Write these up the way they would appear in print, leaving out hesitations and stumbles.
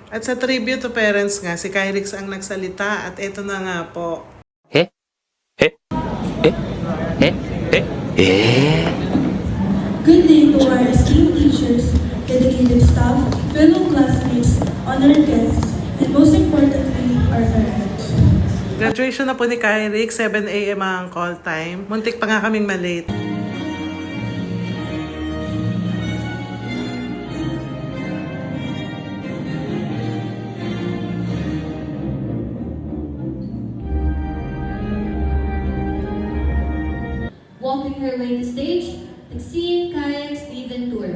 At sa tribute to parents nga, si Kyrix ang nagsalita at ito na nga po. Eh? Eh? Eh? Eh? Eh? Eh? Good day to our esteemed teachers, dedicated staff, fellow classmates, honored guests, and most importantly, our parents. Graduation na po ni Kyrix, 7 a.m. ang call time. Muntik pa nga kaming malate. Walking her way to stage, Maxine Kayak Steven Tour.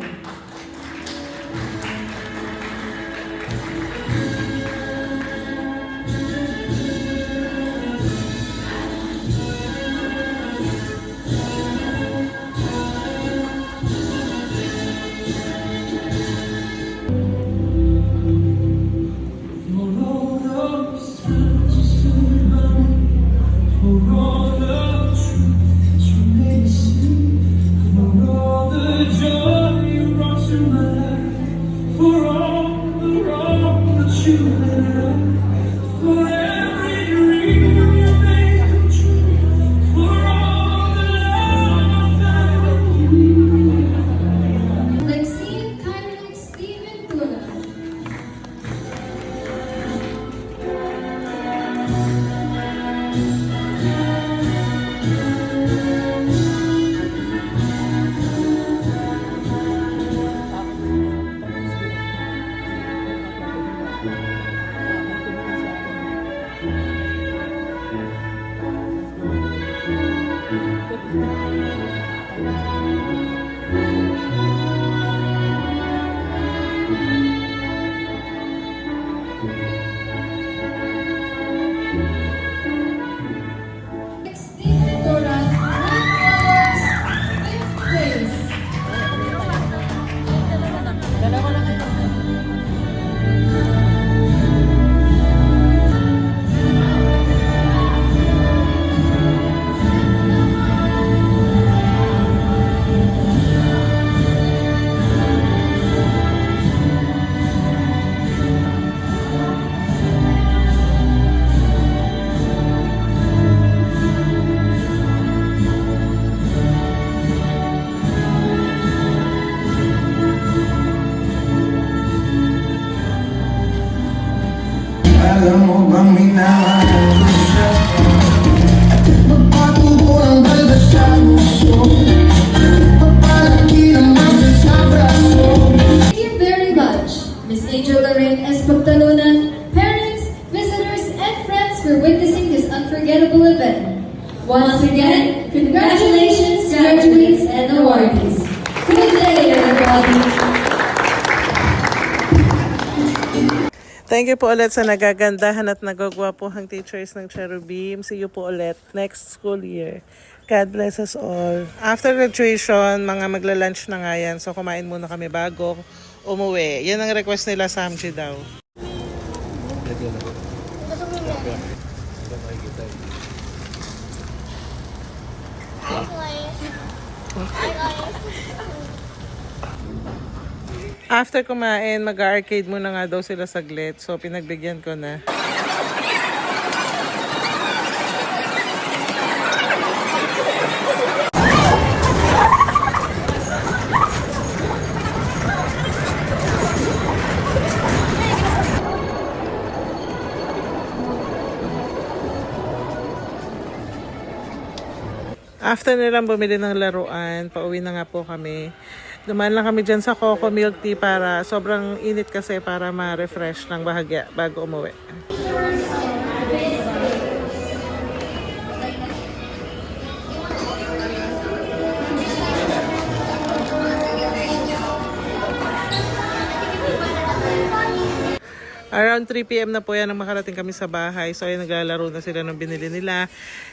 Maxine Kayak Steven Tour. Steven Tour, fifth place. Alam mo bang minamahal ko siya? At magpatubo ang balda sa gusto, papalaki naman sa braso. Thank you very much, Miss Angel Lorraine S. Pagtalunan, parents, visitors, and friends for witnessing this unforgettable event. Once again, congratulations, graduates and awardees. Good day, everybody. Thank you po ulit sa nagagandahan at nagagwapuhang teachers ng Cherubim. See you po ulit next school year. God bless us all. After graduation, mga magla-lunch na nga yan. So kumain muna kami bago umuwi. Yan ang request nila, Samji daw. After kumain, mag-arcade muna nga daw sila saglit. So, pinagbigyan ko na. After nilang bumili ng laruan, pauwi na nga po kami. Dumaan lang kami dyan sa Coco Milk Tea para sobrang init kasi para ma-refresh ng bahagya bago umuwi. Around 3 p.m. na po yan nang makarating kami sa bahay. So, ayun, naglalaro na sila ng binili nila.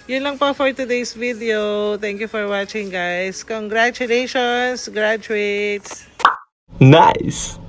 Yun lang po for today's video. Thank you for watching, guys. Congratulations, graduates! Nice!